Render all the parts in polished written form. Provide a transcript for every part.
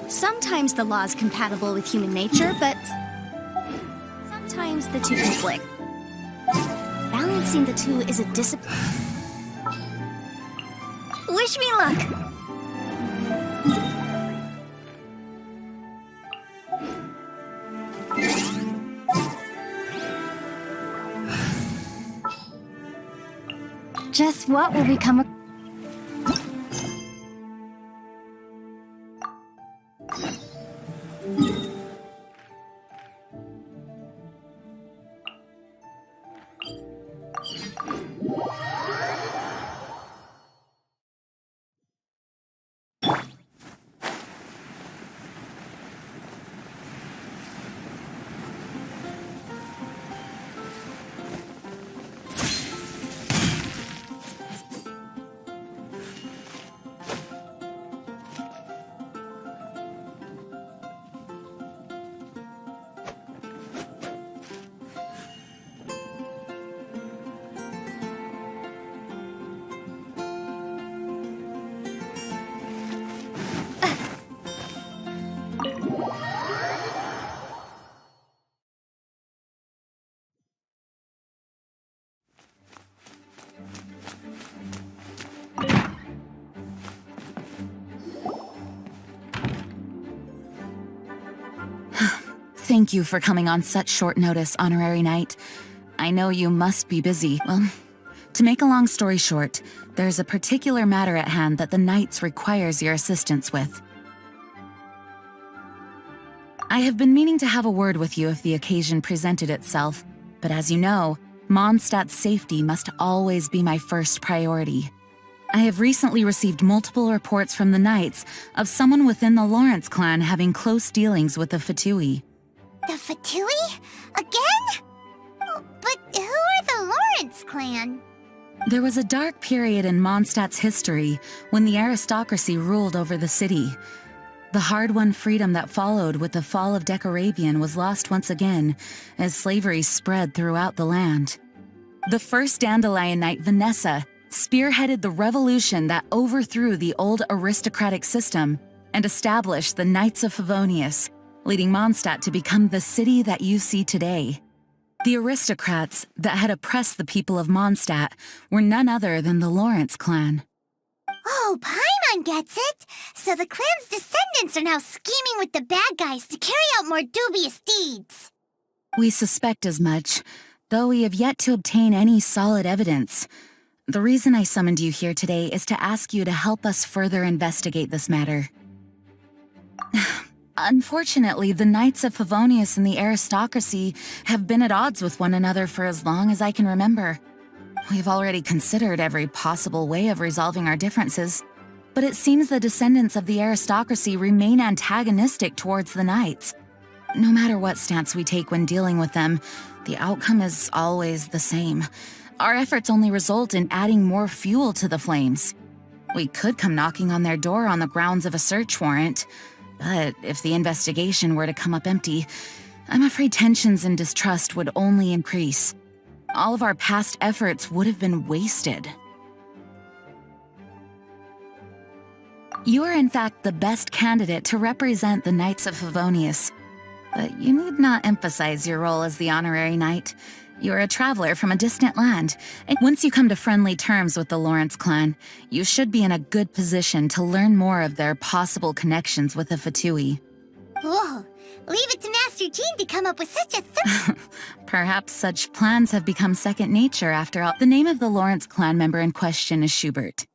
Sometimes the law is compatible with human nature, but sometimes the two conflict. Balancing the two is a discipline. Wish me luck! Just what will become a... Thank you for coming on such short notice, Honorary Knight. I know you must be busy. Well, to make a long story short, there's a particular matter at hand that the Knights requires your assistance with. I have been meaning to have a word with you if the occasion presented itself, but as you know, Mondstadt's safety must always be my first priority. I have recently received multiple reports from the Knights of someone within the Lawrence clan having close dealings with the Fatui. The Fatui? Again? Oh, but who are the Lawrence clan? There was a dark period in Mondstadt's history when the aristocracy ruled over the city. The hard-won freedom that followed with the fall of Decorabian was lost once again as slavery spread throughout the land. The first Dandelion Knight, Vanessa, spearheaded the revolution that overthrew the old aristocratic system and established the Knights of Favonius, leading Mondstadt to become the city that you see today. The aristocrats that had oppressed the people of Mondstadt were none other than the Lawrence clan. Oh, Paimon gets it! So the clan's descendants are now scheming with the bad guys to carry out more dubious deeds. We suspect as much, though we have yet to obtain any solid evidence. The reason I summoned you here today is to ask you to help us further investigate this matter. Unfortunately, the Knights of Favonius and the aristocracy have been at odds with one another for as long as I can remember. We've already considered every possible way of resolving our differences, but it seems the descendants of the aristocracy remain antagonistic towards the Knights. No matter what stance we take when dealing with them, the outcome is always the same. Our efforts only result in adding more fuel to the flames. We could come knocking on their door on the grounds of a search warrant, but if the investigation were to come up empty, I'm afraid tensions and distrust would only increase. All of our past efforts would have been wasted. You are in fact the best candidate to represent the Knights of Favonius, but you need not emphasize your role as the Honorary Knight. You're a traveler from a distant land, and once you come to friendly terms with the Lawrence clan, you should be in a good position to learn more of their possible connections with the Fatui. Whoa, leave it to Master Jean to come up with such a Perhaps such plans have become second nature after all. The name of the Lawrence clan member in question is Schubert.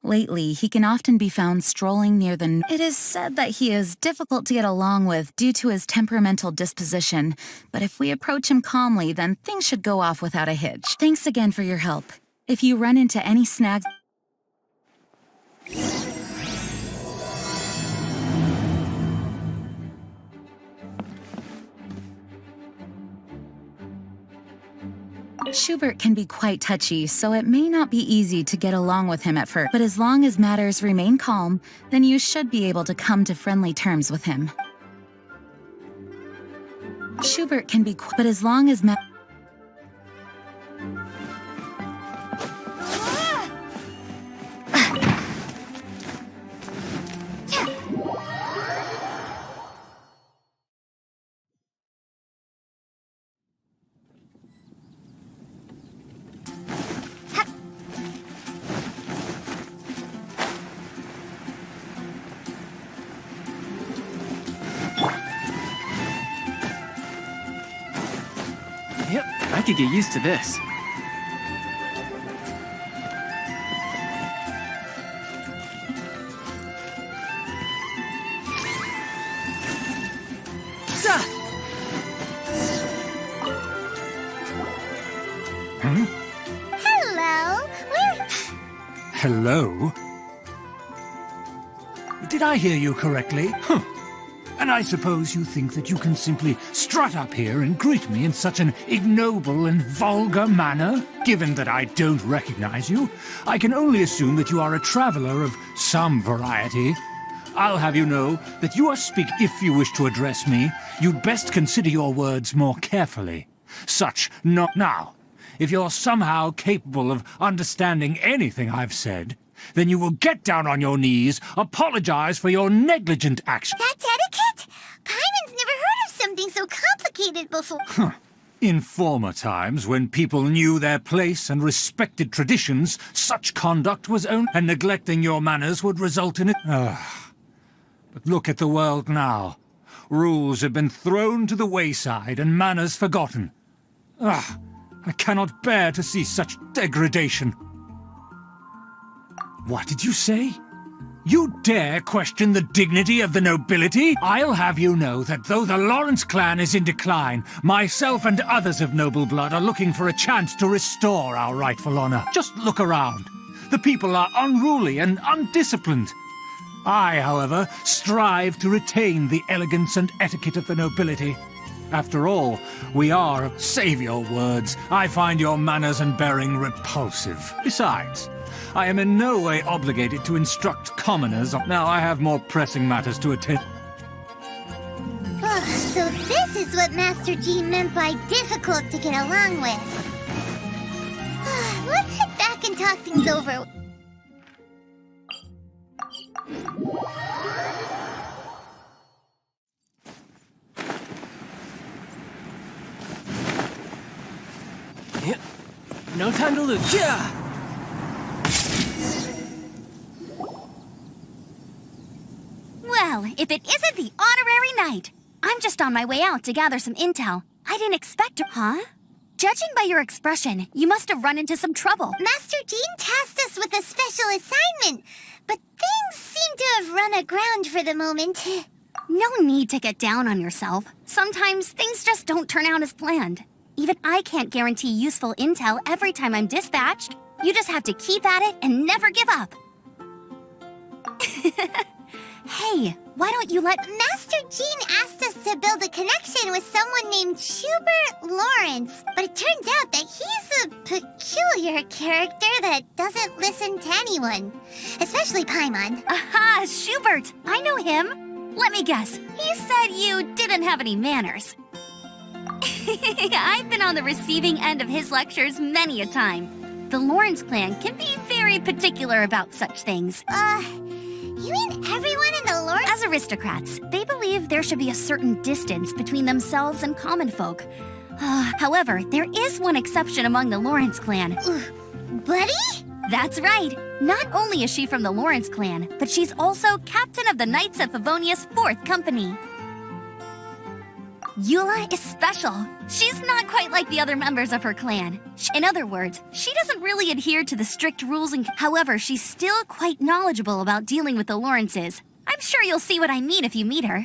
Lately, he can often be found strolling near the... It is said that he is difficult to get along with due to his temperamental disposition, but if we approach him calmly, then things should go off without a hitch. Thanks again for your help. If you run into any snags... Schubert can be quite touchy, so it may not be easy to get along with him at first. But as long as matters remain calm, then you should be able to come to friendly terms with him. Schubert can be but as long as could get used to this. Hello. Hello? Did I hear you correctly? Huh. And I suppose you think that you can simply strut up here and greet me in such an ignoble and vulgar manner? Given that I don't recognize you, I can only assume that you are a traveler of some variety. I'll have you know that if you wish to address me, you'd best consider your words more carefully. Such not now. If you're somehow capable of understanding anything I've said, then you will get down on your knees, apologize for your negligent action. That's etiquette? Paimon's never heard of something so complicated before. In former times, when people knew their place and respected traditions, such conduct was only... and neglecting your manners would result in it. But look at the world now. Rules have been thrown to the wayside and manners forgotten. I cannot bear to see such degradation. What did you say? You dare question the dignity of the nobility? I'll have you know that though the Lawrence clan is in decline, myself and others of noble blood are looking for a chance to restore our rightful honor. Just look around. The people are unruly and undisciplined. I, however, strive to retain the elegance and etiquette of the nobility. After all, we are, save your words, I find your manners and bearing repulsive. Besides, I am in no way obligated to commoners. Now I have more pressing matters to attend. So this is what Master G meant by difficult to get along with. Let's head back and talk things over. Yep. No time to lose. Yeah. Well, if it isn't the honorary knight. I'm just on my way out to gather some intel. I didn't expect to... Huh? Judging by your expression, you must have run into some trouble. Master Jean tasked us with a special assignment, but things seem to have run aground for the moment. No need to get down on yourself. Sometimes things just don't turn out as planned. Even I can't guarantee useful intel every time I'm dispatched. You just have to keep at it and never give up. Hey, why don't you let... Master Jean asked us to build a connection with someone named Schubert Lawrence, but it turns out that he's a peculiar character that doesn't listen to anyone, especially Paimon. Aha, Schubert! I know him. Let me guess. He said you didn't have any manners. I've been on the receiving end of his lectures many a time. The Lawrence clan can be very particular about such things. You mean everyone in the Lawrence? As aristocrats, they believe there should be a certain distance between themselves and common folk. However, there is one exception among the Lawrence clan. Buddy? That's right. Not only is she from the Lawrence clan, but she's also captain of the Knights of Favonia's 4th company. Eula is special. She's not quite like the other members of her clan. In other words, she doesn't really adhere to the strict rules however, she's still quite knowledgeable about dealing with the Lawrences. I'm sure you'll see what I mean if you meet her.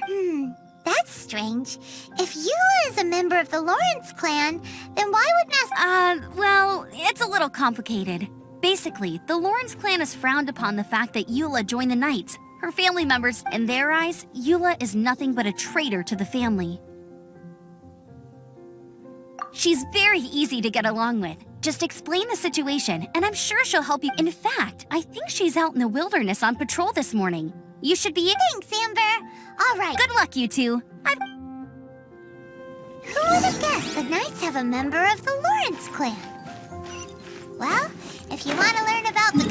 That's strange. If Eula is a member of the Lawrence clan, then why would Master... Well, it's a little complicated. Basically, the Lawrence clan has frowned upon the fact that Eula joined the Knights. Her family members, in their eyes, Eula is nothing but a traitor to the family. She's very easy to get along with. Just explain the situation, and I'm sure she'll help you. In fact, I think she's out in the wilderness on patrol this morning. You should be... Thanks, Amber. All right. Good luck, you two. Who would have guessed the Knights have a member of the Lawrence clan? Well, if you want to learn about the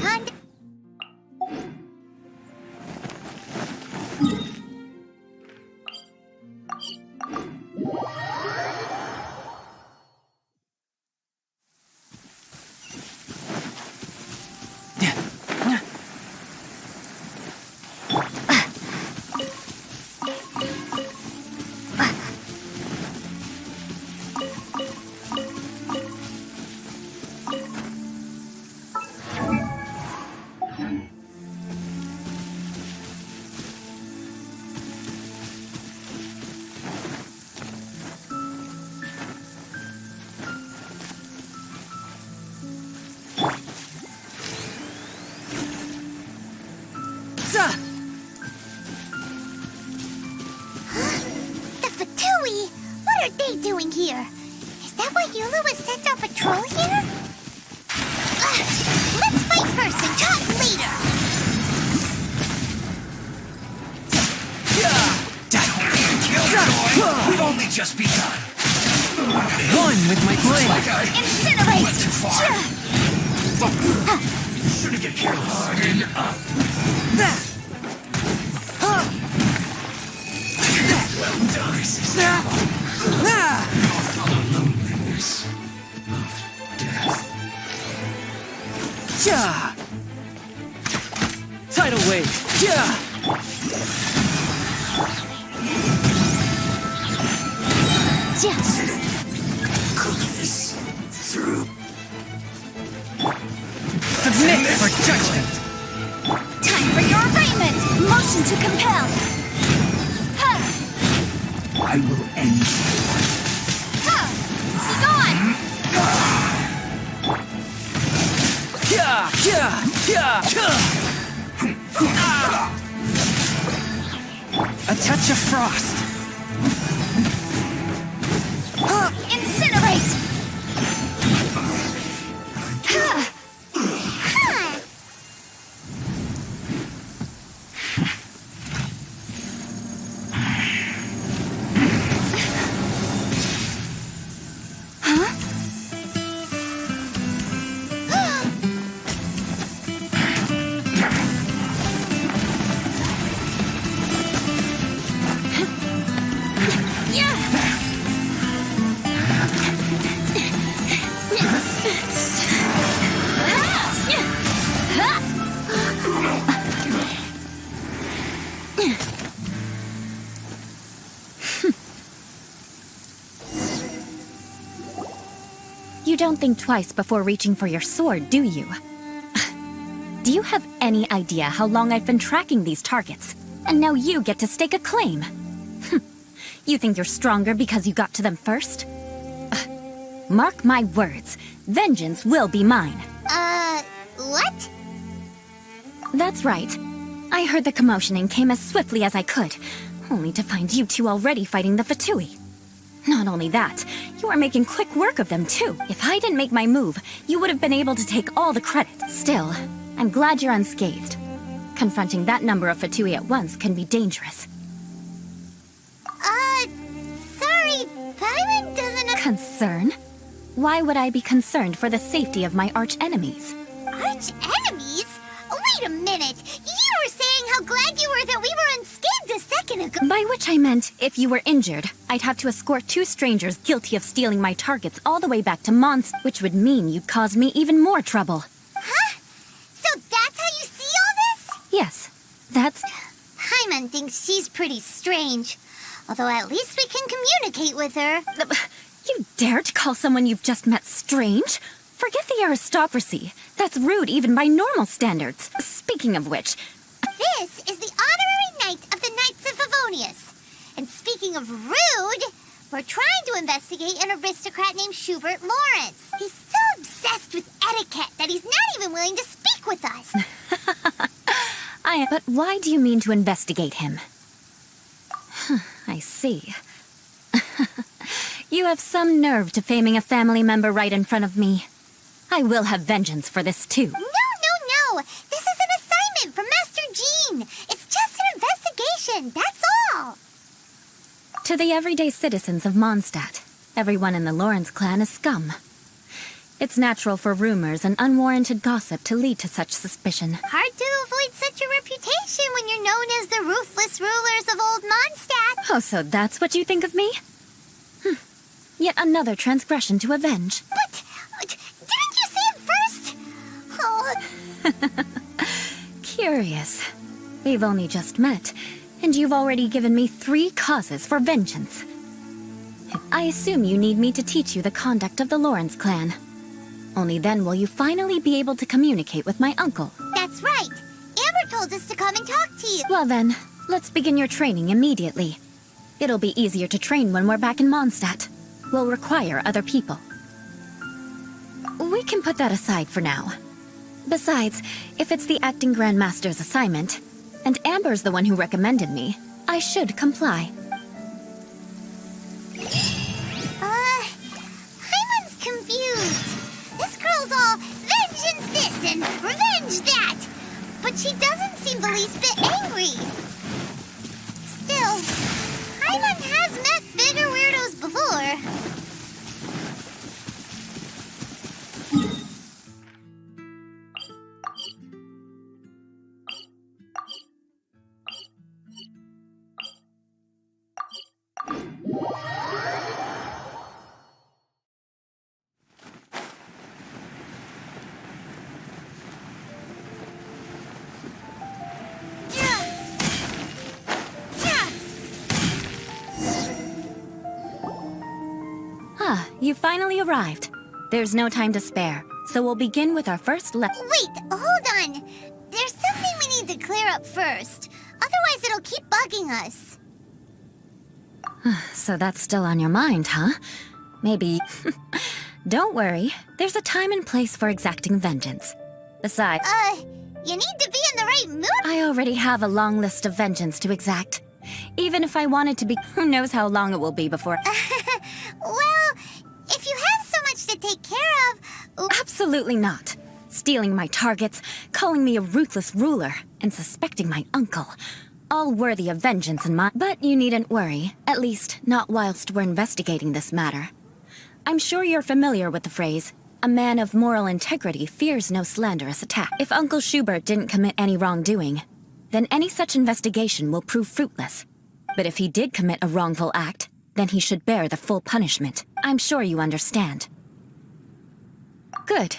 The Fatui! What are they doing here? Is that why Eula was sent on patrol here? Let's fight first and talk later! We've only just begun. One with my blade. Incinerate! Shouldn't get careless. Harden up. Well done, resistance. The loneliness of death. Tidal wave. Cook this through. Submit for judgment. Time for your arraignment! Motion to compel! Ha! I will end you. Ha! A touch of frost. Incinerate! Ha! You don't think twice before reaching for your sword, do you? Do you have any idea how long I've been tracking these targets? And now you get to stake a claim. You think you're stronger because you got to them first? Mark my words, vengeance will be mine. What? That's right. I heard the commotion and came as swiftly as I could, only to find you two already fighting the Fatui. Not only that, you are making quick work of them too. If I didn't make my move, you would have been able to take all the credit. Still, I'm glad you're unscathed. Confronting that number of Fatui at once can be dangerous. Sorry, Paimon doesn't... Concern? Why would I be concerned for the safety of my arch-enemies? Arch-enemies? Wait a minute! You were saying how glad you were that we were unscathed a second ago! By which I meant, if you were injured, I'd have to escort two strangers guilty of stealing my targets all the way back to Mons, which would mean you'd cause me even more trouble. Huh? So that's how you see all this? Yes, that's... Paimon thinks she's pretty strange. Although at least we can communicate with her. You dare to call someone you've just met strange? Forget the aristocracy. That's rude even by normal standards. Speaking of which... This is the honorary knight of the Knights of Favonius. And speaking of rude, we're trying to investigate an aristocrat named Schubert Lawrence. He's so obsessed with etiquette that he's not even willing to speak with us. But why do you mean to investigate him? I see. You have some nerve to faming a family member right in front of me. I will have vengeance for this too. No. This is an assignment from Master Jean. It's just an investigation, that's all. To the everyday citizens of Mondstadt, everyone in the Lawrence clan is scum. It's natural for rumors and unwarranted gossip to lead to such suspicion. Hard to avoid such a reputation when you're known as the ruthless rulers of Old Mondstadt. Oh, so that's what you think of me? Yet another transgression to avenge. But, didn't you say it first? Oh. Curious. We've only just met, and you've already given me 3 causes for vengeance. I assume you need me to teach you the conduct of the Lawrence clan. Only then will you finally be able to communicate with my uncle. That's right. Amber told us to come and talk to you. Well then, let's begin your training immediately. It'll be easier to train when we're back in Mondstadt. We'll require other people. We can put that aside for now. Besides, if it's the acting Grandmaster's assignment, And Amber's the one who recommended me. I should comply. Hyman's confused. This girl's all vengeance this and revenge that. But she doesn't seem the least bit angry. Still, Hyman has met bigger weirdos before. Ah, you finally arrived. There's no time to spare, so we'll begin with our first Wait, hold on. There's something we need to clear up first. Otherwise, it'll keep bugging us. So that's still on your mind, huh? Maybe... Don't worry. There's a time and place for exacting vengeance. Besides, You need to be in the right mood. I already have a long list of vengeance to exact. Even if I wanted to be... Who knows how long it will be before... Well, if you have so much to take care of... Absolutely not. Stealing my targets, calling me a ruthless ruler, and suspecting my uncle. All worthy of vengeance in my... But you needn't worry. At least, not whilst we're investigating this matter. I'm sure you're familiar with the phrase, a man of moral integrity fears no slanderous attack. If Uncle Schubert didn't commit any wrongdoing, then any such investigation will prove fruitless. But if he did commit a wrongful act, then he should bear the full punishment. I'm sure you understand. Good.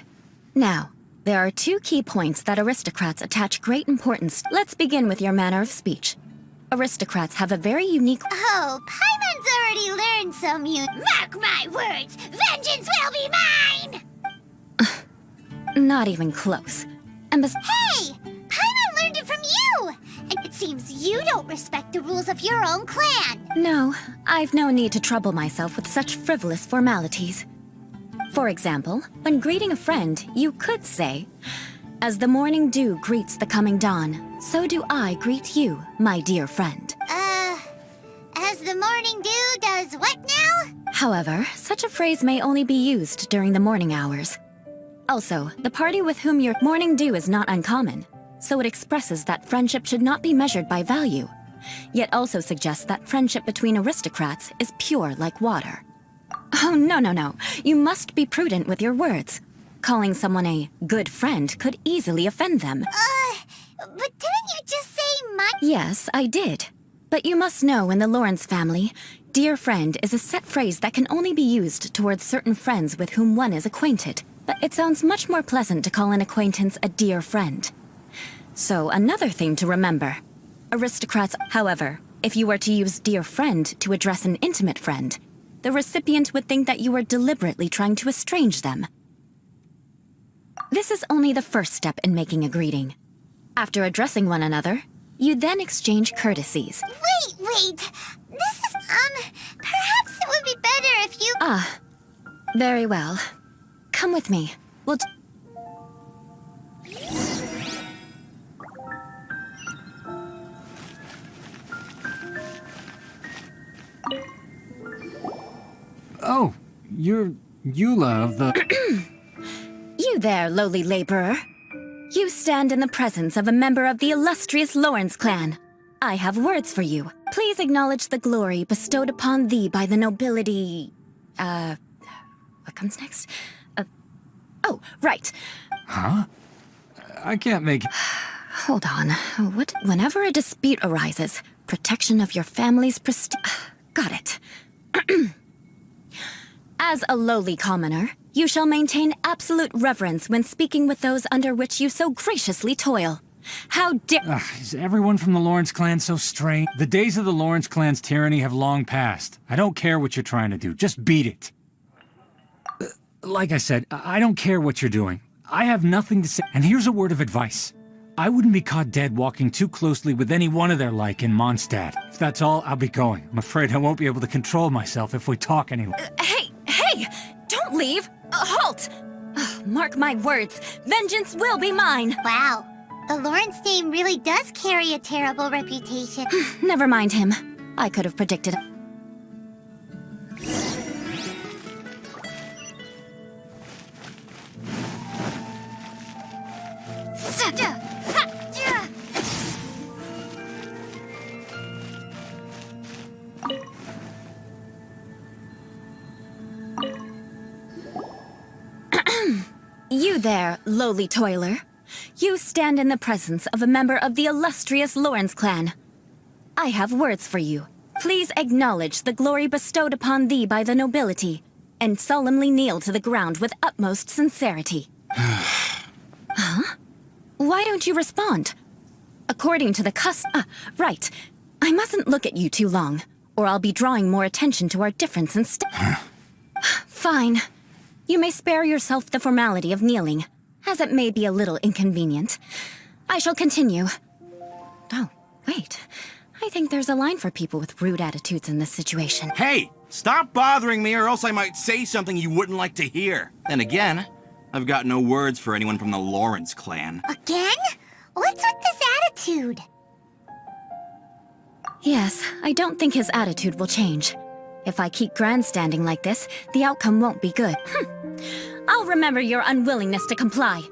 Now, there are two key points that aristocrats attach great importance. Let's begin with your manner of speech. Aristocrats have a very unique... Oh, Paimon's already learned some Mark my words, vengeance will be mine! Not even close. And Hey! Paimon learned it from you! And it seems you don't respect the rules of your own clan. No, I've no need to trouble myself with such frivolous formalities. For example, when greeting a friend, you could say, "As the morning dew greets the coming dawn, so do I greet you, my dear friend." As the morning dew does what now? However, such a phrase may only be used during the morning hours. Also, the party with whom your morning dew is not uncommon, so it expresses that friendship should not be measured by value, yet also suggests that friendship between aristocrats is pure like water. Oh, no. You must be prudent with your words. Calling someone a good friend could easily offend them. But didn't you just say my... Yes, I did. But you must know in the Lawrence family, dear friend is a set phrase that can only be used towards certain friends with whom one is acquainted. But it sounds much more pleasant to call an acquaintance a dear friend. So, another thing to remember. Aristocrats, however, if you were to use dear friend to address an intimate friend, the recipient would think that you were deliberately trying to estrange them. This is only the first step in making a greeting. After addressing one another, you then exchange courtesies. Wait. This is, perhaps it would be better if you... Ah, very well. Come with me. We'll... Oh, you're Eula of the... You there, lowly laborer. You stand in the presence of a member of the illustrious Lawrence clan. I have words for you. Please acknowledge the glory bestowed upon thee by the nobility... What comes next? Oh, right. Huh? I can't make... Hold on. Whenever a dispute arises, protection of your family's prestige... Got it. As a lowly commoner, you shall maintain absolute reverence when speaking with those under which you so graciously toil. How dare... Is everyone from the Lawrence clan so strange? The days of the Lawrence clan's tyranny have long passed. I don't care what you're trying to do. Just beat it. Like I said, I don't care what you're doing. I have nothing to say. And here's a word of advice. I wouldn't be caught dead walking too closely with any one of their like in Mondstadt. If that's all, I'll be going. I'm afraid I won't be able to control myself if we talk any longer. Hey! Don't leave! Halt! Mark my words, vengeance will be mine! Wow. A Lawrence name really does carry a terrible reputation. Never mind him. I could have predicted. You there, lowly toiler. You stand in the presence of a member of the illustrious Lawrence clan. I have words for you. Please acknowledge the glory bestowed upon thee by the nobility, and solemnly kneel to the ground with utmost sincerity. Huh? Why don't you respond? According to the right. I mustn't look at you too long, or I'll be drawing more attention to our difference instead. Fine. You may spare yourself the formality of kneeling, as it may be a little inconvenient. I shall continue. Oh, wait. I think there's a line for people with rude attitudes in this situation. Hey! Stop bothering me or else I might say something you wouldn't like to hear. Then again, I've got no words for anyone from the Lawrence clan. Again? What's with this attitude? Yes, I don't think his attitude will change. If I keep grandstanding like this, the outcome won't be good. I'll remember your unwillingness to comply.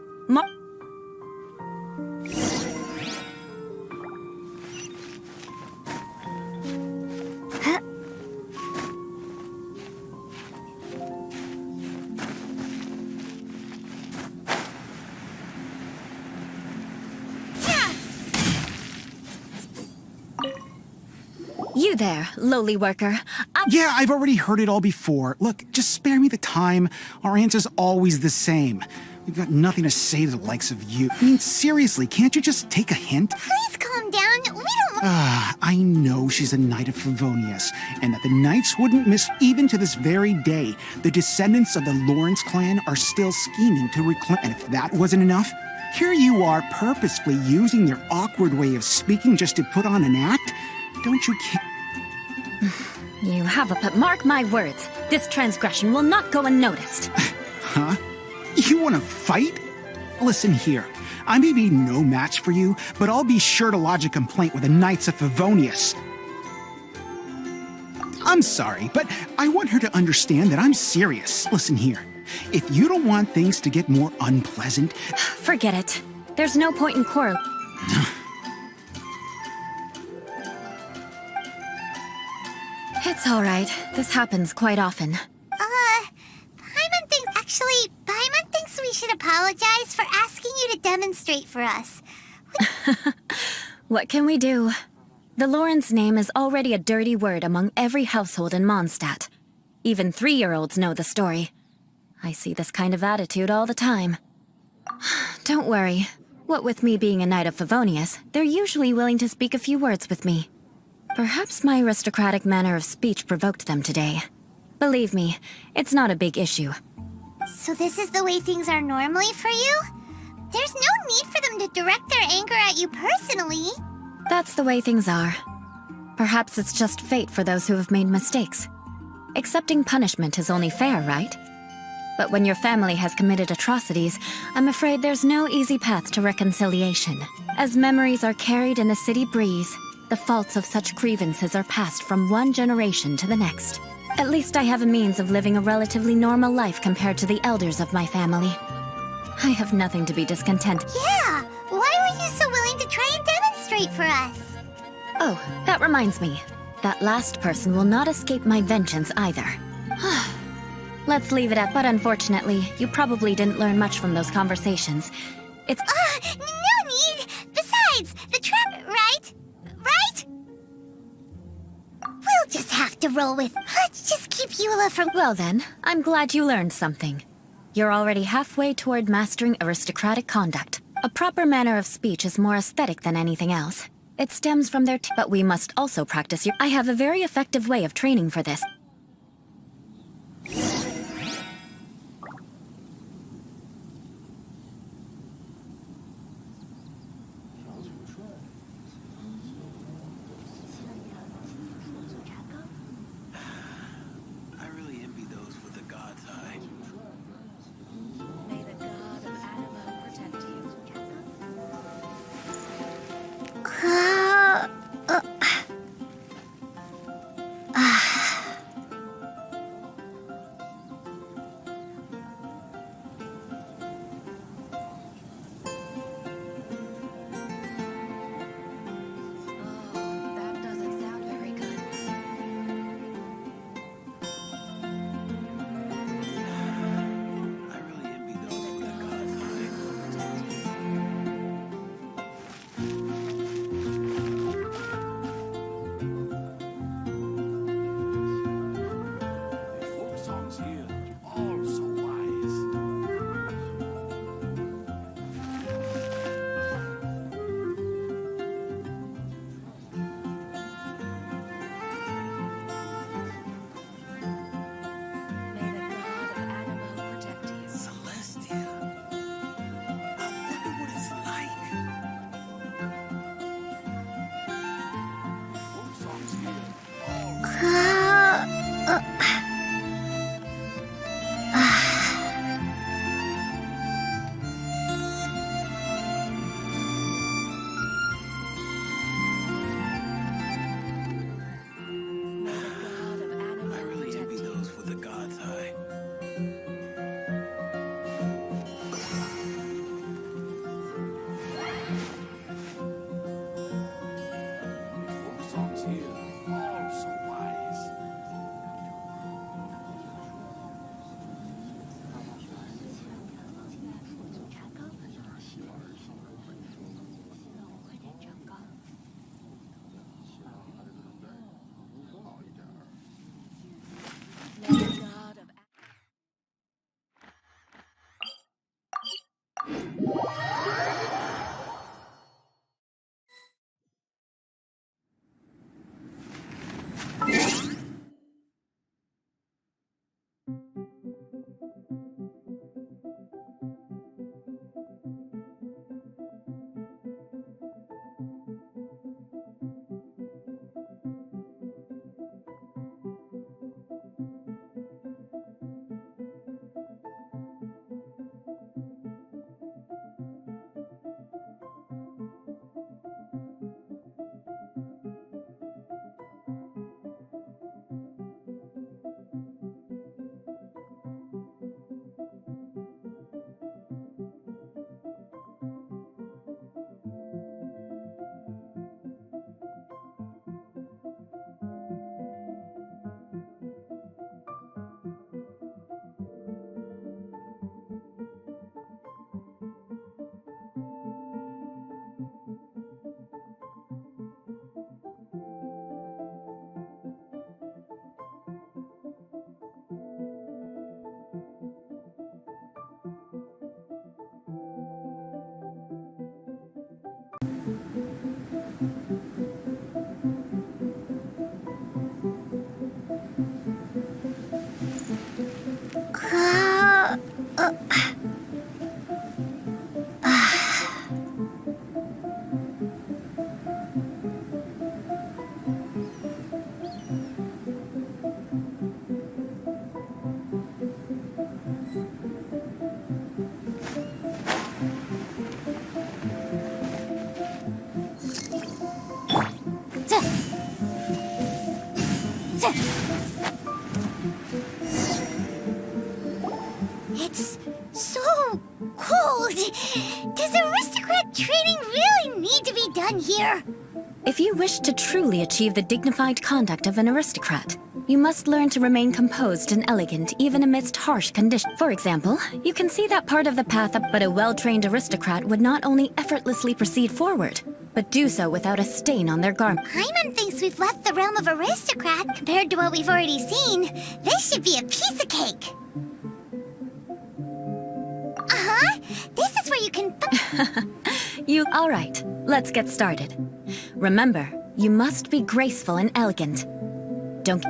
You there, lowly worker. Yeah, I've already heard it all before. Look, just spare me the time. Our answer's always the same. We've got nothing to say to the likes of you. I mean, seriously, can't you just take a hint? Please calm down. We don't... I know she's a knight of Favonius, and that the knights wouldn't miss even to this very day. The descendants of the Lawrence clan are still scheming to reclaim... And if that wasn't enough, here you are purposefully using their awkward way of speaking just to put on an act? Don't you care? You have but mark my words. This transgression will not go unnoticed. Huh? You want to fight? Listen here. I may be no match for you, but I'll be sure to lodge a complaint with the Knights of Favonius. I'm sorry, but I want her to understand that I'm serious. Listen here. If you don't want things to get more unpleasant... Forget it. There's no point in quarreling. It's all right. This happens quite often. Paimon thinks we should apologize for asking you to demonstrate for us. What can we do? The Lawrence name is already a dirty word among every household in Mondstadt. Even 3-year-olds know the story. I see this kind of attitude all the time. Don't worry. What with me being a Knight of Favonius, they're usually willing to speak a few words with me. Perhaps my aristocratic manner of speech provoked them today. Believe me, it's not a big issue. So this is the way things are normally for you? There's no need for them to direct their anger at you personally. That's the way things are. Perhaps it's just fate for those who have made mistakes. Accepting punishment is only fair, right? But when your family has committed atrocities, I'm afraid there's no easy path to reconciliation. As memories are carried in the city breeze, the faults of such grievances are passed from one generation to the next. At least I have a means of living a relatively normal life compared to the elders of my family. I have nothing to be discontent. Yeah! Why were you so willing to try and demonstrate for us? Oh, that reminds me. That last person will not escape my vengeance either. Let's leave it at, but unfortunately, you probably didn't learn much from those conversations. It's... no need! Besides, the trap, right? Right? We'll just have to roll with... Let's just keep Eula from... Well then, I'm glad you learned something. You're already halfway toward mastering aristocratic conduct. A proper manner of speech is more aesthetic than anything else. It stems from their... But we must also practice your... I have a very effective way of training for this. It's so cold. Does aristocrat training really need to be done here? If you wish to truly achieve the dignified conduct of an aristocrat, you must learn to remain composed and elegant even amidst harsh conditions. For example, you can see that part of the path up, but a well-trained aristocrat would not only effortlessly proceed forward, but do so without a stain on their garment. Paimon thinks we've left the realm of aristocrat compared to what we've already seen. This should be a piece of cake. Uh-huh. This is where you can... All right, let's get started. Remember, you must be graceful and elegant. Don't...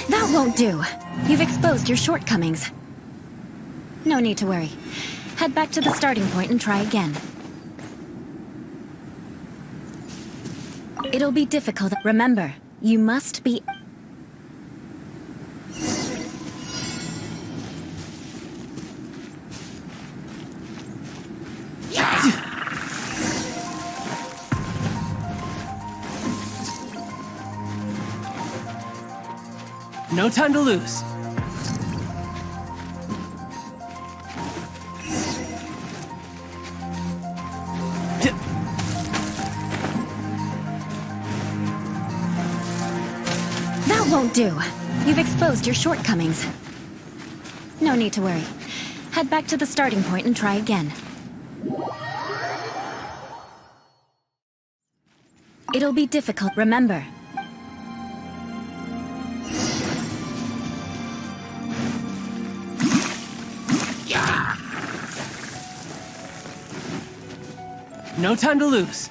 That won't do. You've exposed your shortcomings. No need to worry. Head back to the starting point and try again. It'll be difficult. Remember, you must be... No time to lose. That won't do. You've exposed your shortcomings. No need to worry. Head back to the starting point and try again. It'll be difficult. Remember, no time to lose.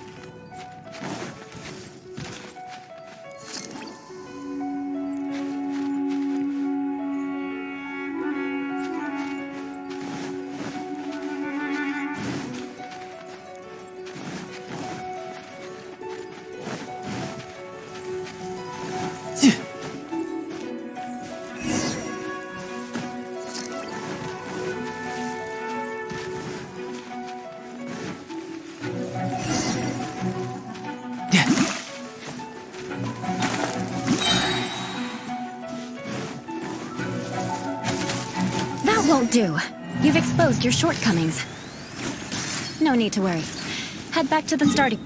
do. You've exposed your shortcomings. No need to worry. Head back to the starting...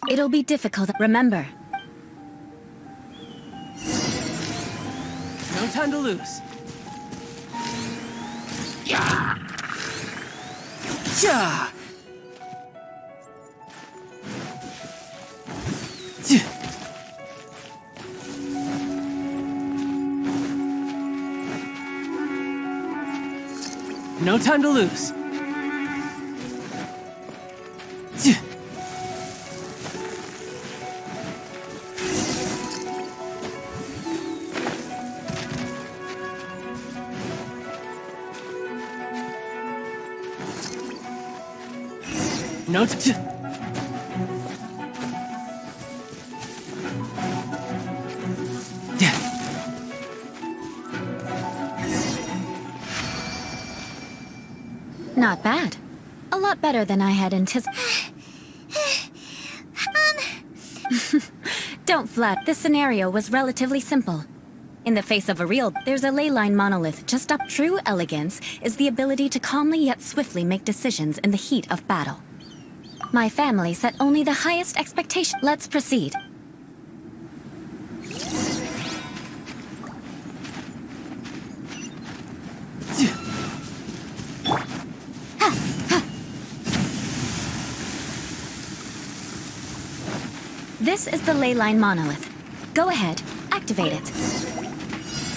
It'll be difficult, remember. No time to lose. Yeah. Yeah. No time to lose. No t- Not bad. A lot better than I had anticipated. Don't flat. This scenario was relatively simple. In the face of a real, there's a ley line monolith just up. True elegance is the ability to calmly yet swiftly make decisions in the heat of battle. My family set only the highest expectation. Let's proceed. This is the ley line monolith. Go ahead, activate it.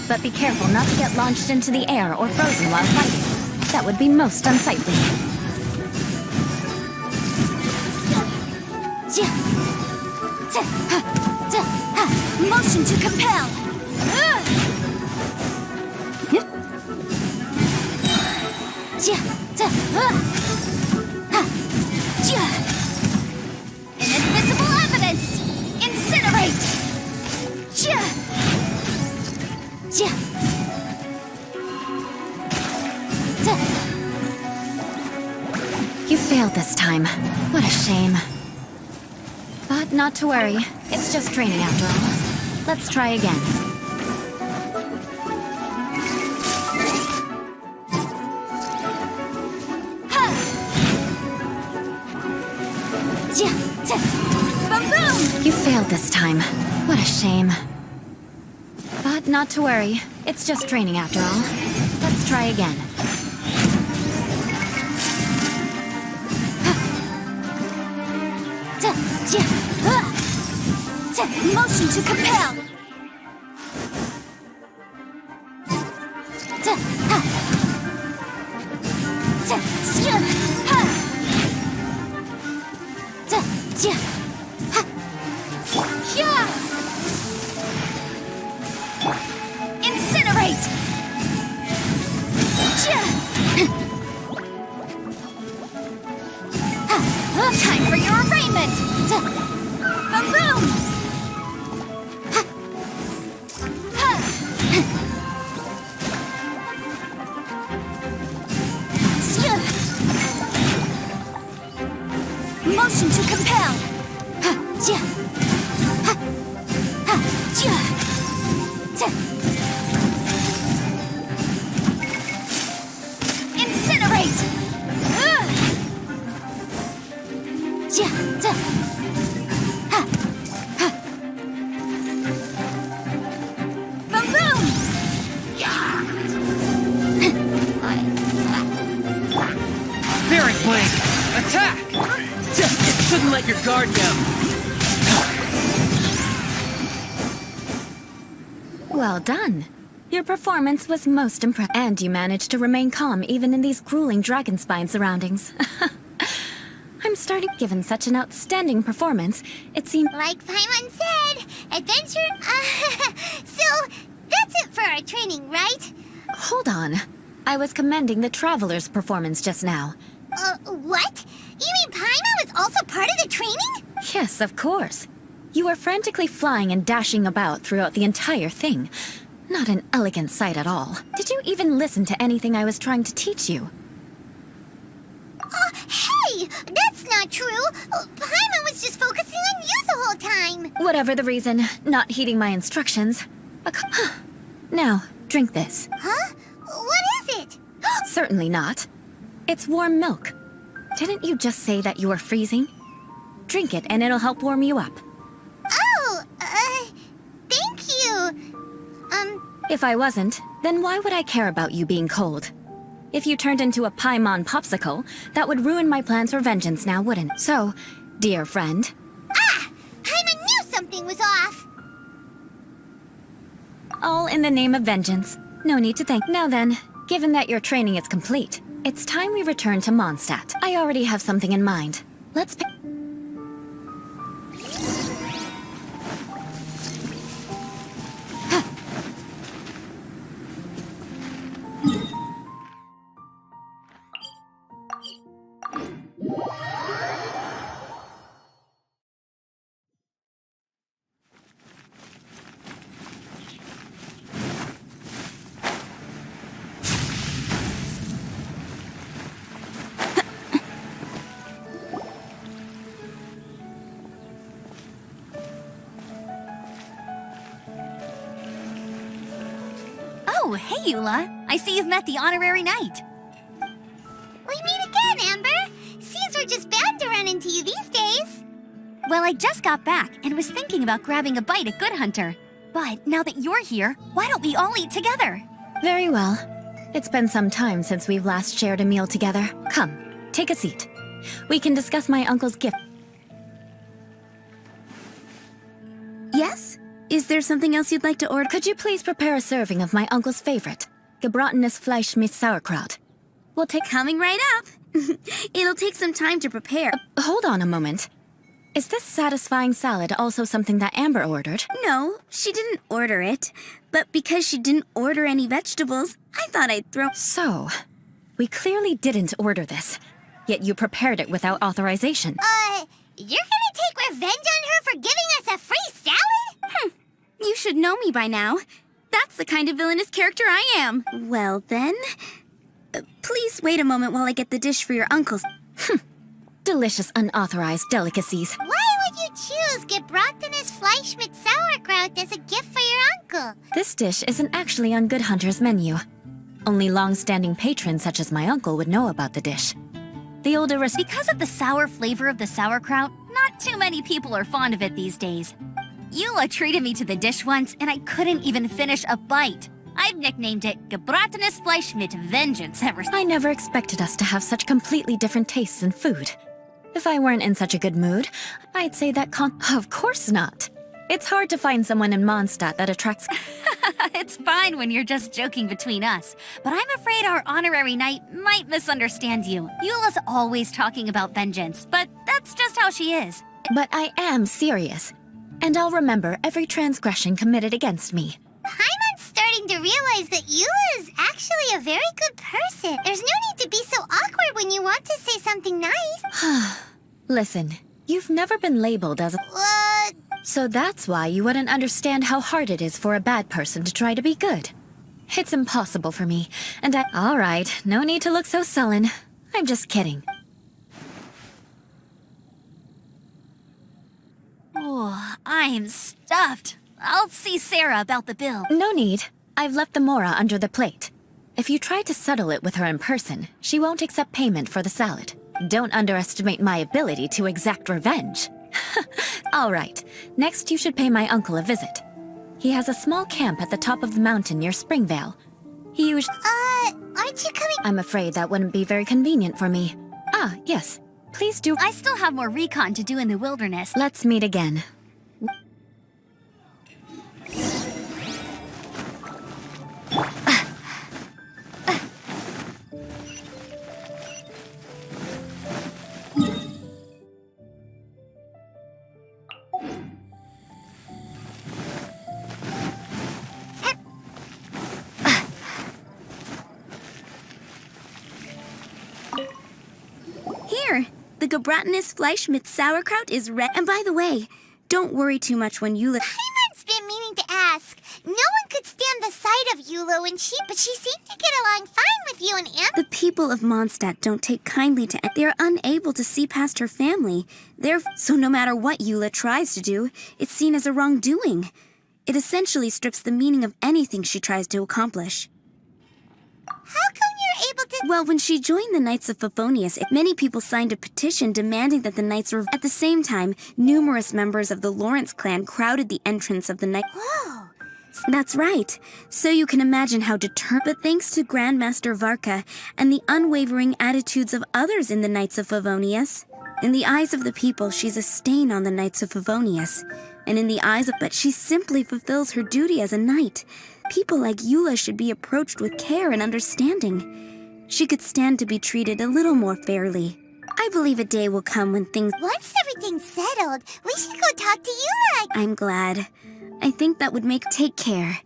But be careful not to get launched into the air or frozen while fighting. That would be most unsightly. Motion to compel. Inadmissible evidence. Incinerate. You failed this time. What a shame. But not to worry. It's just training after all. Let's try again. Boom boom! You failed this time. What a shame. But not to worry. It's just training after all. Let's try again. Motion to compel. Incinerate. Time for your arraignment. Boom boom. Motion to compel. Incinerate. Boom boom. Spirit Blink! Attack! It shouldn't let your guard down. Well done. Your performance was most impressive. And you managed to remain calm even in these grueling dragon spine surroundings. I'm starting. Given such an outstanding performance, it seemed... Like Paimon said, adventure... So, that's it for our training, right? Hold on. I was commending the Traveler's performance just now. What? You mean Paimon was also part of the training? Yes, of course. You were frantically flying and dashing about throughout the entire thing. Not an elegant sight at all. Did you even listen to anything I was trying to teach you? Hey! That's not true! Paimon was just focusing on you the whole time! Whatever the reason, not heeding my instructions. Now, drink this. Huh? What is it? Certainly not. It's warm milk. Didn't you just say that you were freezing? Drink it and it'll help warm you up. Oh, thank you. If I wasn't, then why would I care about you being cold? If you turned into a Paimon popsicle, that would ruin my plans for vengeance now, wouldn't? So, dear friend... Paimon knew something was off. All in the name of vengeance. No need to thank. Now then, given that your training is complete, it's time we return to Mondstadt. I already have something in mind. Let's pick... Oh, hey, Eula. I see you've met the honorary knight. We meet again, Amber. Seems we're just bound to run into you these days. Well, I just got back and was thinking about grabbing a bite at Good Hunter. But now that you're here, why don't we all eat together? Very well. It's been some time since we've last shared a meal together. Come, take a seat. We can discuss my uncle's gift. Yes? Is there something else you'd like to order? Could you please prepare a serving of my uncle's favorite, gebratenes Fleisch mit Sauerkraut? We'll take coming right up. It'll take some time to prepare. Hold on a moment. Is this satisfying salad also something that Amber ordered? No, she didn't order it. But because she didn't order any vegetables, I thought I'd throw... So, we clearly didn't order this. Yet you prepared it without authorization. You're gonna take revenge on her for giving us a free salad? You should know me by now. That's the kind of villainous character I am. Well, then... please wait a moment while I get the dish for your uncles. Delicious unauthorized delicacies. Why would you choose gebratenes Fleisch mit Sauerkraut as a gift for your uncle? This dish isn't actually on Good Hunter's menu. Only long-standing patrons such as my uncle would know about the dish. The old Because of the sour flavor of the sauerkraut, not too many people are fond of it these days. Eula treated me to the dish once, and I couldn't even finish a bite. I've nicknamed it gebratenes Fleisch mit Vengeance ever since. I never expected us to have such completely different tastes in food. If I weren't in such a good mood, I'd say that Of course not. It's hard to find someone in Mondstadt that attracts... It's fine when you're just joking between us, but I'm afraid our honorary knight might misunderstand you. Eula's always talking about vengeance, but that's just how she is. But I am serious, and I'll remember every transgression committed against me. Paimon's starting to realize that Eula is actually a very good person. There's no need to be so awkward when you want to say something nice. Listen, you've never been labeled as a... What? So that's why you wouldn't understand how hard it is for a bad person to try to be good. It's impossible for me, and I... All right, no need to look so sullen. I'm just kidding. Oh, I'm stuffed. I'll see Sarah about the bill. No need. I've left the mora under the plate. If you try to settle it with her in person, she won't accept payment for the salad. Don't underestimate my ability to exact revenge. All right, next you should pay my uncle a visit. He has a small camp at the top of the mountain near Springvale. He usually... Aren't you coming? I'm afraid that wouldn't be very convenient for me. Ah, yes. Please do... I still have more recon to do in the wilderness. Let's meet again. Here, the gebratenes Fleisch mit Sauerkraut is red. And by the way, don't worry too much when Eula... Paimon's been meaning to ask. No one could stand the sight of Eula when but she seemed to get along fine with you and Amber. The people of Mondstadt don't take kindly to... They're unable to see past her family. So no matter what Eula tries to do, it's seen as a wrongdoing. It essentially strips the meaning of anything she tries to accomplish. How come you're able to— Well, when she joined the Knights of Favonius, many people signed a petition demanding that the Knights were— At the same time, numerous members of the Lawrence clan crowded the entrance of the Knight— Whoa! That's right. So you can imagine how determined— But thanks to Grandmaster Varka and the unwavering attitudes of others in the Knights of Favonius, in the eyes of the people, she's a stain on the Knights of Favonius. And in the eyes of— But she simply fulfills her duty as a knight. People like Eula should be approached with care and understanding. She could stand to be treated a little more fairly. I believe a day will come when things— Once everything's settled, we should go talk to Eula. I'm glad. I think that would make— Take care.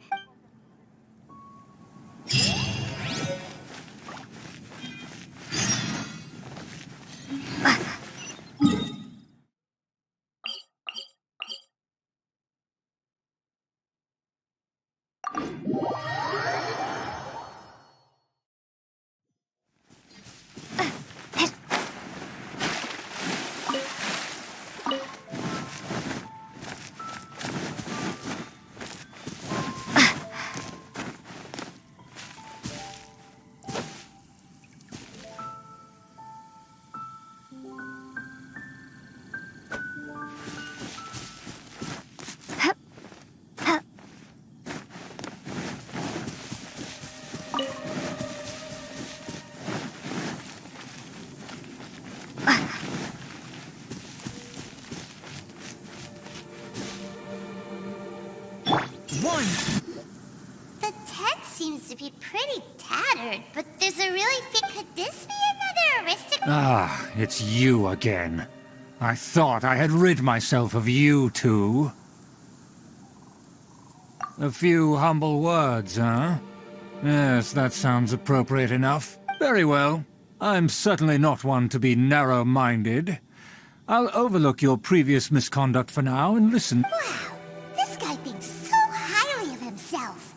The tent seems to be pretty tattered, but there's a really Could this be another Aristocrat? Ah, it's you again. I thought I had rid myself of you two. A few humble words, huh? Yes, that sounds appropriate enough. Very well. I'm certainly not one to be narrow-minded. I'll overlook your previous misconduct for now and listen. Wow, this guy thinks so highly of himself.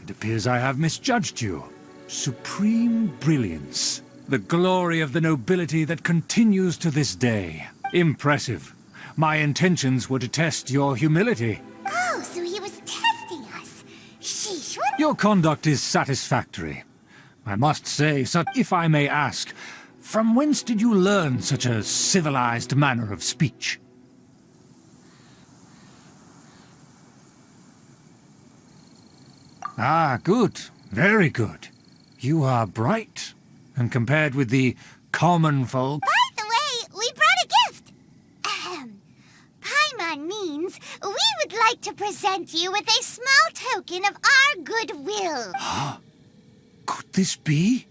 It appears I have misjudged you. Supreme brilliance. The glory of the nobility that continues to this day. Impressive. My intentions were to test your humility. Oh, so he was testing us. Sheesh, what? Your conduct is satisfactory. I must say, if I may ask, from whence did you learn such a civilized manner of speech? Ah, good. Very good. You are bright, and compared with the common folk... By the way, we brought a gift. Paimon means we would like to present you with a small token of our goodwill. Could this be?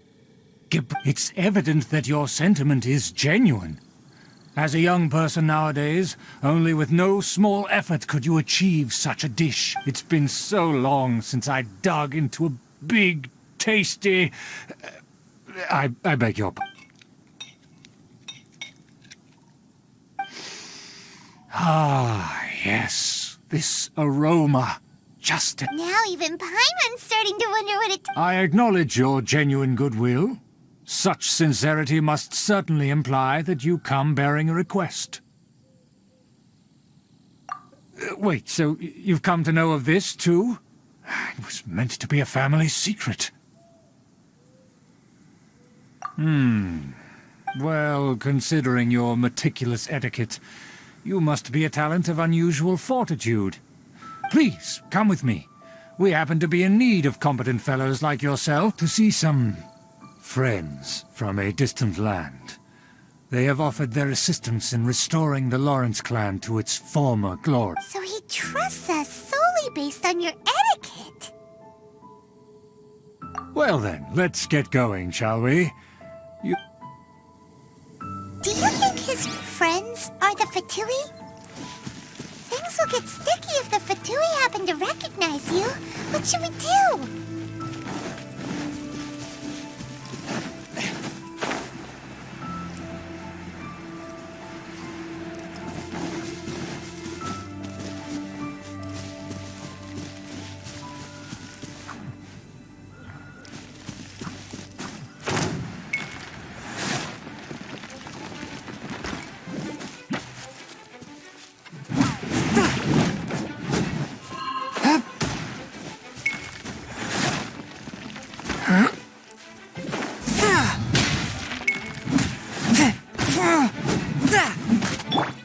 It's evident that your sentiment is genuine. As a young person nowadays, only with no small effort could you achieve such a dish. It's been so long since I dug into a big, tasty... I beg your pardon. Ah, yes. This aroma. Just... Now even Paimon's starting to wonder what it... I acknowledge your genuine goodwill. Such sincerity must certainly imply that you come bearing a request. Wait, so you've come to know of this, too? It was meant to be a family secret. Well, considering your meticulous etiquette, you must be a talent of unusual fortitude. Please, come with me. We happen to be in need of competent fellows like yourself to see some friends from a distant land. They have offered their assistance in restoring the Lawrence clan to its former glory. So he trusts us solely based on your etiquette. Well then, let's get going, shall we? Do you think his friends are the Fatui? Things will get sticky if the Fatui happen to recognize you. What should we do?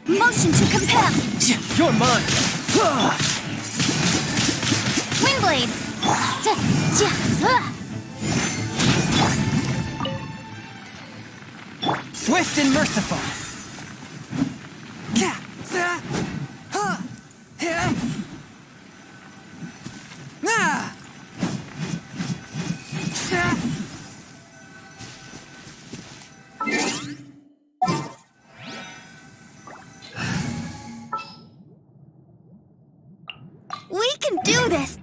Motion to compel! You're mine! Windblade! Swift and merciful! We can do this!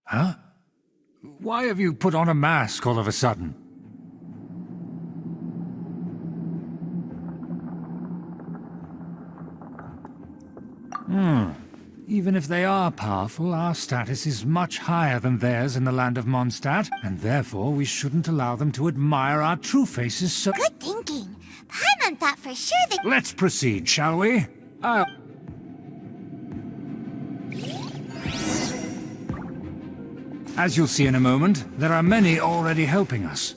Huh? Why have you put on a mask all of a sudden? Even if they are powerful, our status is much higher than theirs in the land of Mondstadt, and therefore we shouldn't allow them to admire our true faces so— Good thinking. Paimon thought for sure that— Let's proceed, shall we? As you'll see in a moment, there are many already helping us.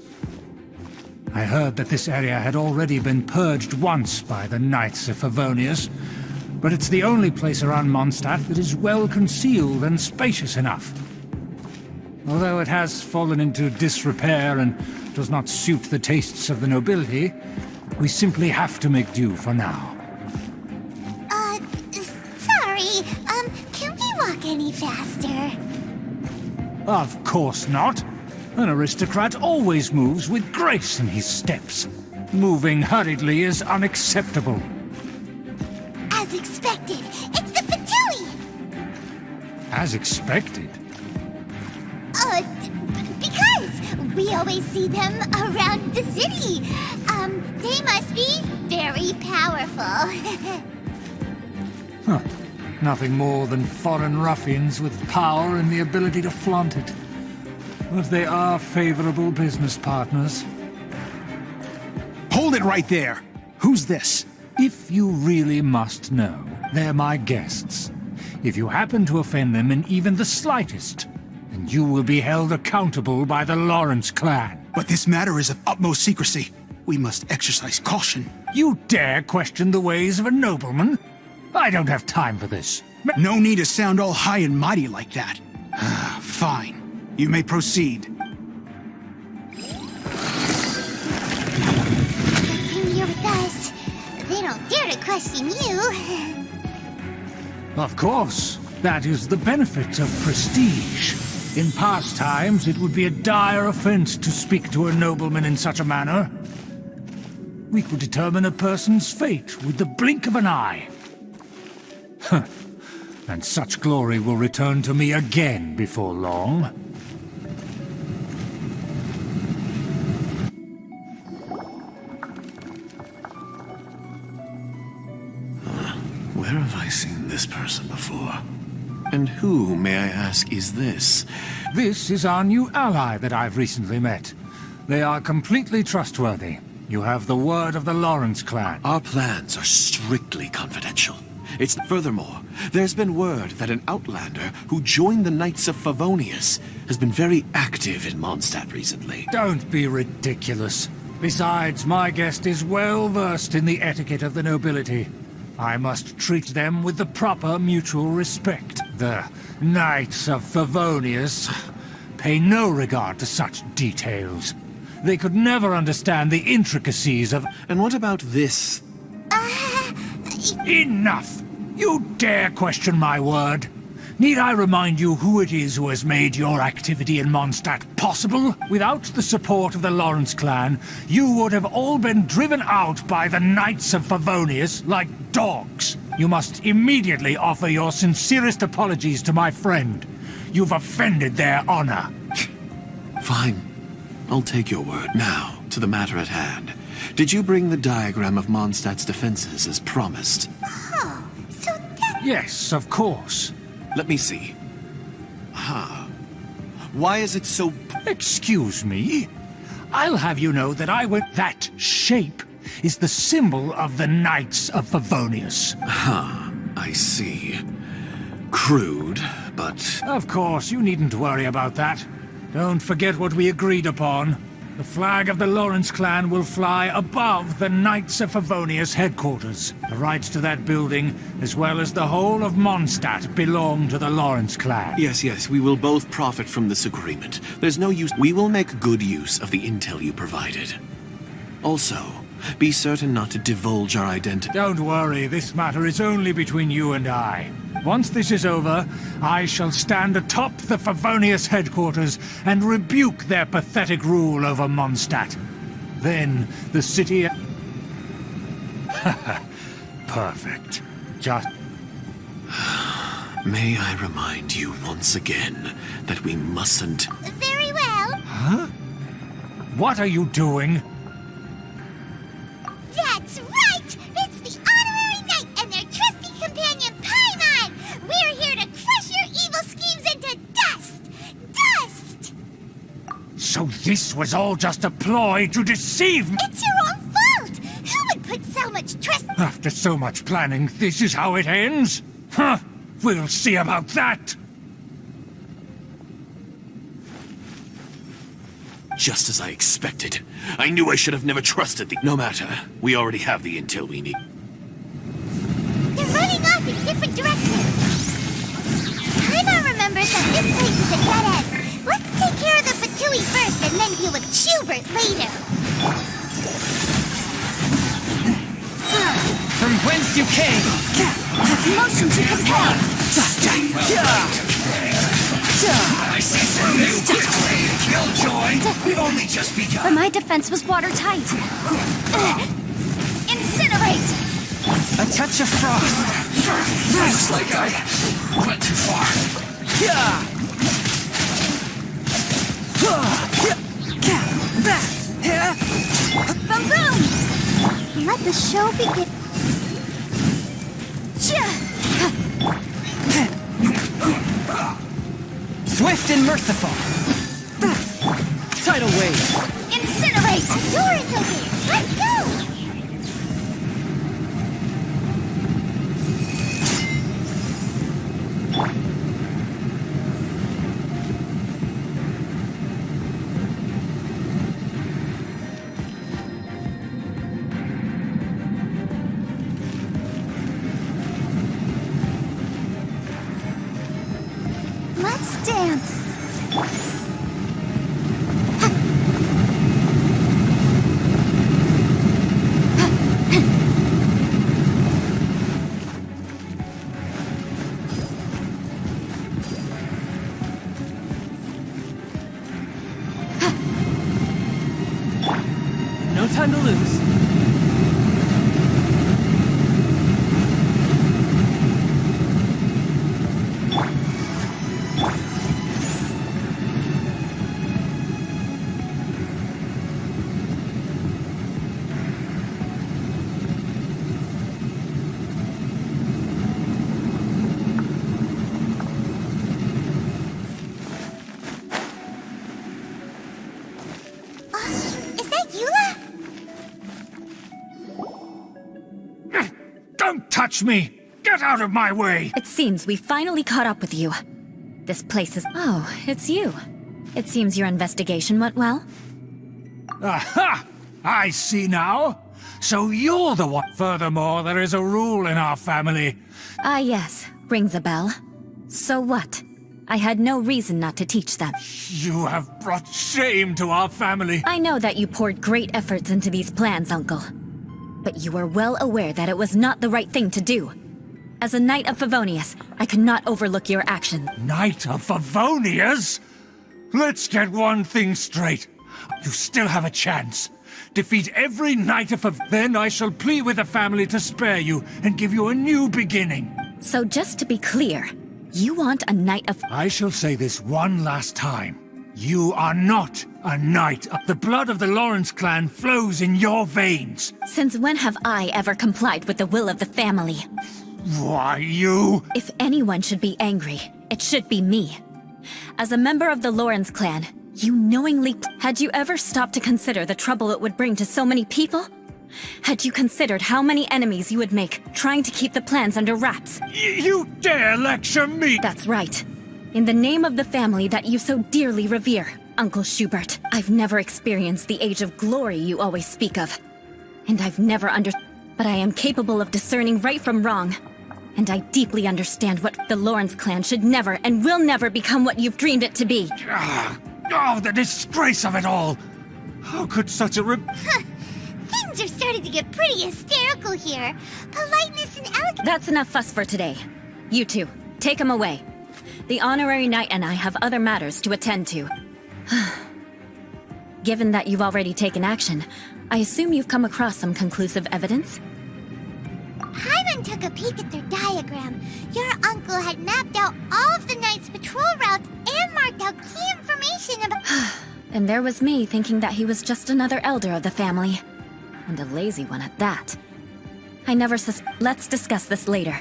I heard that this area had already been purged once by the Knights of Favonius, but it's the only place around Mondstadt that is well concealed and spacious enough. Although it has fallen into disrepair and does not suit the tastes of the nobility, we simply have to make do for now. Sorry, can we walk any faster? Of course not. An aristocrat always moves with grace in his steps. Moving hurriedly is unacceptable. As expected, it's the Fatui! As expected? Because we always see them around the city. They must be very powerful. Huh. Nothing more than foreign ruffians with power and the ability to flaunt it. But they are favorable business partners. Hold it right there! Who's this? If you really must know, they're my guests. If you happen to offend them in even the slightest, then you will be held accountable by the Lawrence clan. But this matter is of utmost secrecy. We must exercise caution. You dare question the ways of a nobleman? I don't have time for this. No need to sound all high and mighty like that. Fine. You may proceed. Come here with us. They don't dare to question you. Of course. That is the benefit of prestige. In past times, it would be a dire offense to speak to a nobleman in such a manner. We could determine a person's fate with the blink of an eye. Huh. And such glory will return to me again before long. Where have I seen this person before? And who, may I ask, is this? This is our new ally that I've recently met. They are completely trustworthy. You have the word of the Lawrence clan. Our plans are strictly confidential. Furthermore, there's been word that an outlander who joined the Knights of Favonius has been very active in Mondstadt recently. Don't be ridiculous. Besides, my guest is well versed in the etiquette of the nobility. I must treat them with the proper mutual respect. The Knights of Favonius pay no regard to such details. They could never understand the intricacies of— And what about this? Enough! You dare question my word? Need I remind you who it is who has made your activity in Mondstadt possible? Without the support of the Lawrence clan, you would have all been driven out by the Knights of Favonius like dogs. You must immediately offer your sincerest apologies to my friend. You've offended their honor. Fine. I'll take your word. Now, to the matter at hand. Did you bring the diagram of Mondstadt's defenses as promised? Oh, so that... Yes, of course. Let me see. Why is it so... Excuse me? I'll have you know that that shape is the symbol of the Knights of Favonius. I see. Crude, but... Of course, you needn't worry about that. Don't forget what we agreed upon. The flag of the Lawrence clan will fly above the Knights of Favonius headquarters. The rights to that building, as well as the whole of Mondstadt, belong to the Lawrence clan. Yes, we will both profit from this agreement. There's no use... We will make good use of the intel you provided. Also, be certain not to divulge our identity. Don't worry, this matter is only between you and I. Once this is over, I shall stand atop the Favonius headquarters and rebuke their pathetic rule over Mondstadt. Then, the city... Perfect. Just... May I remind you once again that we mustn't... Very well. Huh? What are you doing? That's right! It's the Honorary Knight and their trusty companion, Paimon! We're here to crush your evil schemes into dust! Dust! So this was all just a ploy to deceive me? It's your own fault! Who would put so much trust... After so much planning, this is how it ends? Huh? We'll see about that! Just as I expected. I knew I should have never trusted the... No matter. We already have the intel we need. They're running off in different directions. Paimon remembers that this place is a dead end. Let's take care of the Fatui first and then deal with Schubert later. From whence you came! Motion to compel! I see some new killjoy. We've only just begun. But my defense was watertight. Incinerate! A touch of frost. Looks like I went too far. Boom boom! Let the show begin. Swift and merciful. Tidal wave. Incinerate! The door is open. Let's go! Let's dance. No time to lose. Is that Eula? Don't touch me! Get out of my way! It seems we finally caught up with you. This place is... Oh, it's you. It seems your investigation went well. Aha! I see now. So you're the one. Furthermore, there is a rule in our family. Ah, yes. Rings a bell. So what? I had no reason not to teach them. You have brought shame to our family. I know that you poured great efforts into these plans, Uncle. But you were well aware that it was not the right thing to do. As a Knight of Favonius, I cannot overlook your actions. Knight of Favonius? Let's get one thing straight. You still have a chance. Defeat every Knight of then I shall plead with the family to spare you and give you a new beginning. So just to be clear, you want a Knight of... I shall say this one last time. You are not a knight. The blood of the Lawrence clan flows in your veins. Since when have I ever complied with the will of the family? Why, you... If anyone should be angry, it should be me. As a member of the Lawrence clan, you knowingly... Had you ever stopped to consider the trouble it would bring to so many people? Had you considered how many enemies you would make trying to keep the plans under wraps? You dare lecture me? That's right. In the name of the family that you so dearly revere, Uncle Schubert, I've never experienced the age of glory you always speak of. And I've never But I am capable of discerning right from wrong. And I deeply understand what the Lawrence clan should never and will never become what you've dreamed it to be. Oh, the disgrace of it all! How could such a Things are starting to get pretty hysterical here. Politeness and elegance. That's enough fuss for today. You two, take him away. The honorary knight and I have other matters to attend to. Given that you've already taken action, I assume you've come across some conclusive evidence? Paimon took a peek at their diagram. Your uncle had mapped out all of the Knight's patrol routes and marked out key information about... And there was me thinking that he was just another elder of the family. And a lazy one at that. I never Let's discuss this later.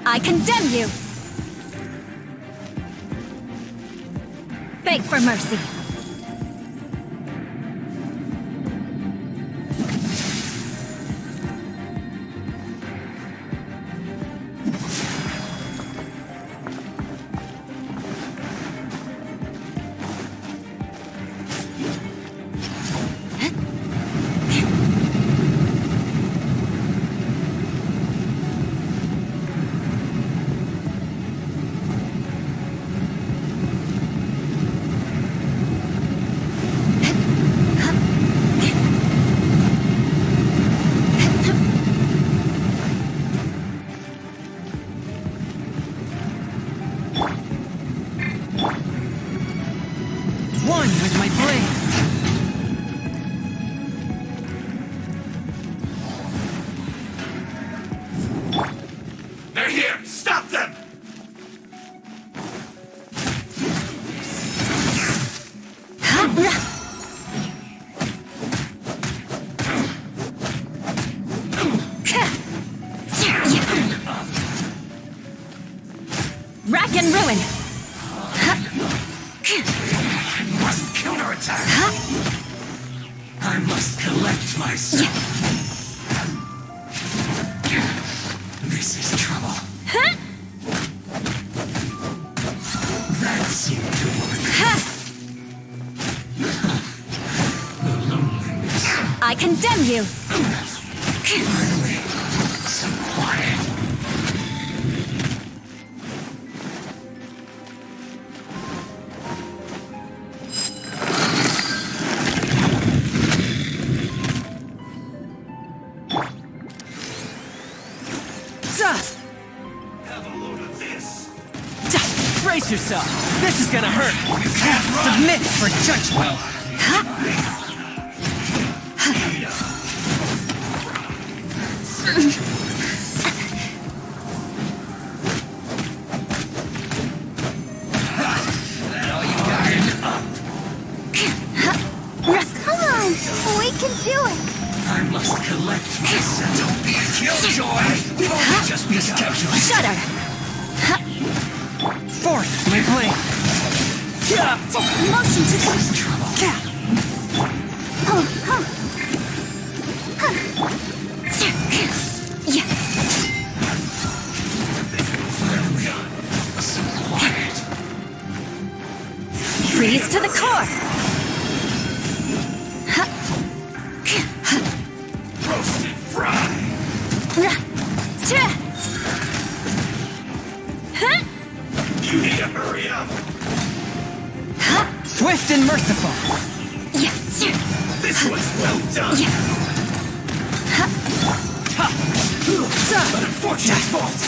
I condemn you! Beg for mercy. One with my blade. They're here! Stop them! Rack and ruin! Must counterattack! I I must collect myself. This is trouble. Huh? That seemed to work. The loneliness. I condemn you! Finally, some quiet. Have a load of this. Brace yourself. This is gonna hurt. You can't run. Submit for judgment. Now you got it up. Come on, we can do it. I must collect myself. Don't be a killjoy. We've only just begun. Shudder! Fourth, my blade. Motion to Trouble. Finally, some quiet. freeze to the core! Roasted fry. You need to hurry up. Swift and merciful. This was well done. But unfortunate fault.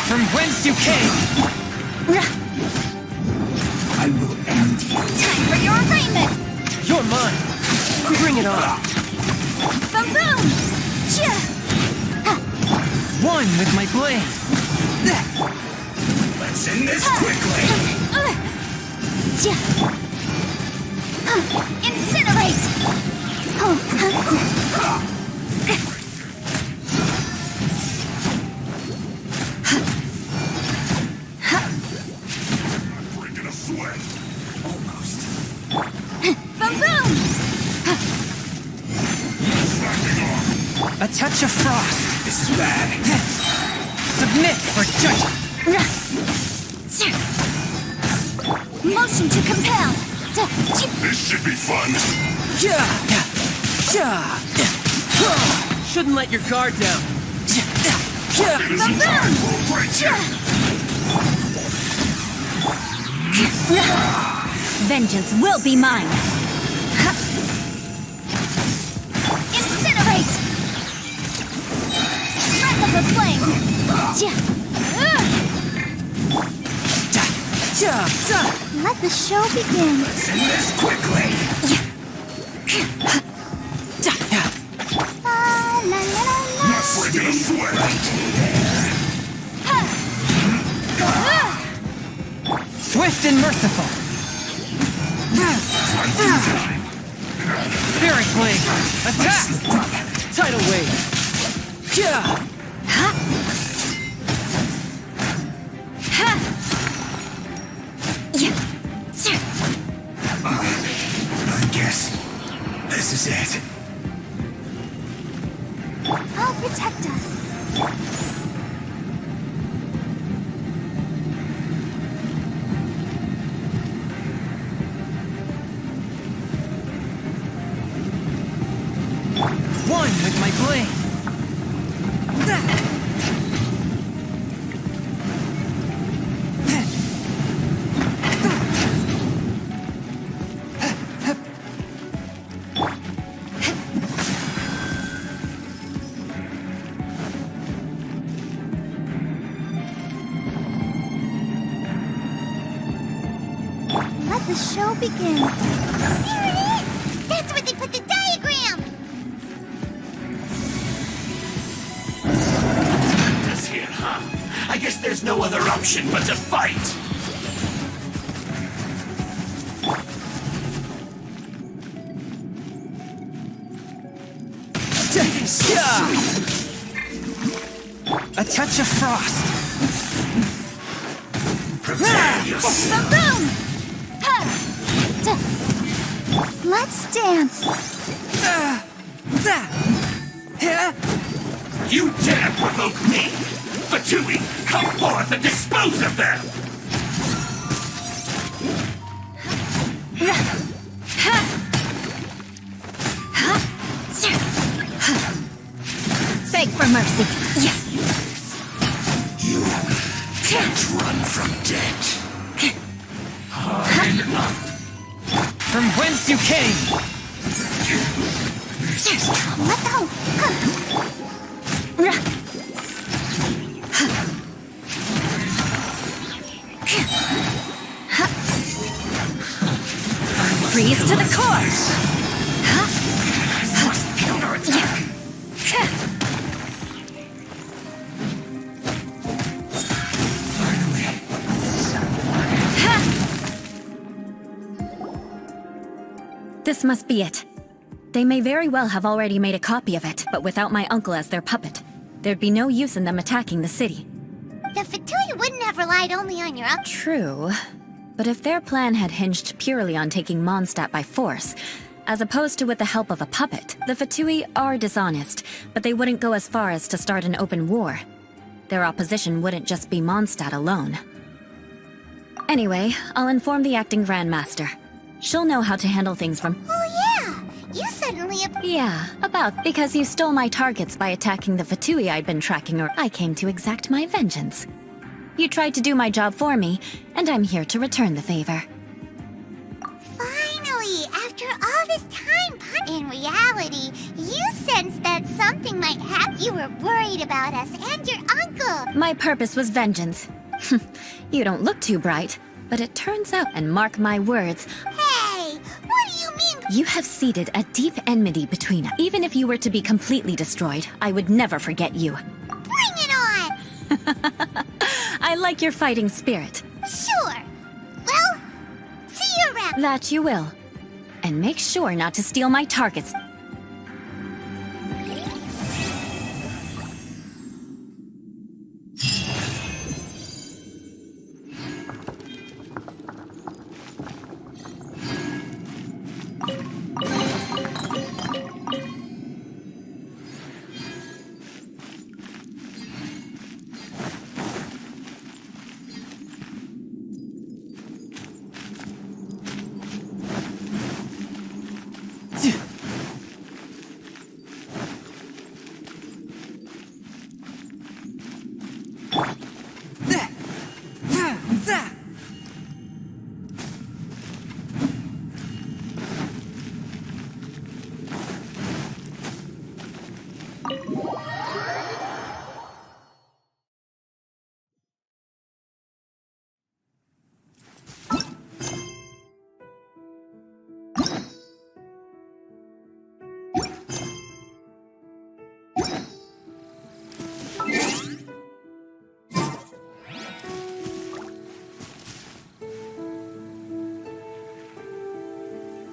From whence you came. I will end you. Time for your arraignment! You're mine. Bring it on. Boom boom! One with my blade. Let's end this quickly. Incinerate! Breaking a sweat. Almost. Boom boom! A touch of frost. This is bad. Submit for judgment. Motion to compel! This should be fun. Shouldn't let your guard down. It isn't time for a break yet. Vengeance will be mine! Incinerate! Breath of the flame! Let the show begin. Let's end this quickly. La la la la. Not breaking a sweat. Swift and merciful. Spirit blade. Attack. Tidal wave. I guess this is it. I'll protect us. One with my blade. Let the show begin. Here it is! That's where they put the diagram! This here, huh? I guess there's no other option but to fight. A touch of frost. Prepare yourself. Let's dance. You dare provoke me! Fatui, come forth and dispose of them! Beg for mercy. You can't run from death. Hard up. From whence you came! Let go! Freeze to the core! This must be it. They may very well have already made a copy of it, but without my uncle as their puppet, there'd be no use in them attacking the city. The Fatui wouldn't have relied only on your uncle. True. But if their plan had hinged purely on taking Mondstadt by force, as opposed to with the help of a puppet, the Fatui are dishonest, but they wouldn't go as far as to start an open war. Their opposition wouldn't just be Mondstadt alone. Anyway, I'll inform the acting Grandmaster. She'll know how to handle things from— Oh yeah! You suddenly Yeah, about because you stole my targets by attacking the Fatui I'd been tracking, or I came to exact my vengeance. You tried to do my job for me, and I'm here to return the favor. Finally, after all this time, in reality, you sensed that something might happen. You were worried about us and your uncle. My purpose was vengeance. You don't look too bright, but it turns out, and mark my words, Hey, what do you mean? you have seeded a deep enmity between us. Even if you were to be completely destroyed, I would never forget you. Bring it on! I like your fighting spirit. Sure. Well, see you around. That you will. And make sure not to steal my targets.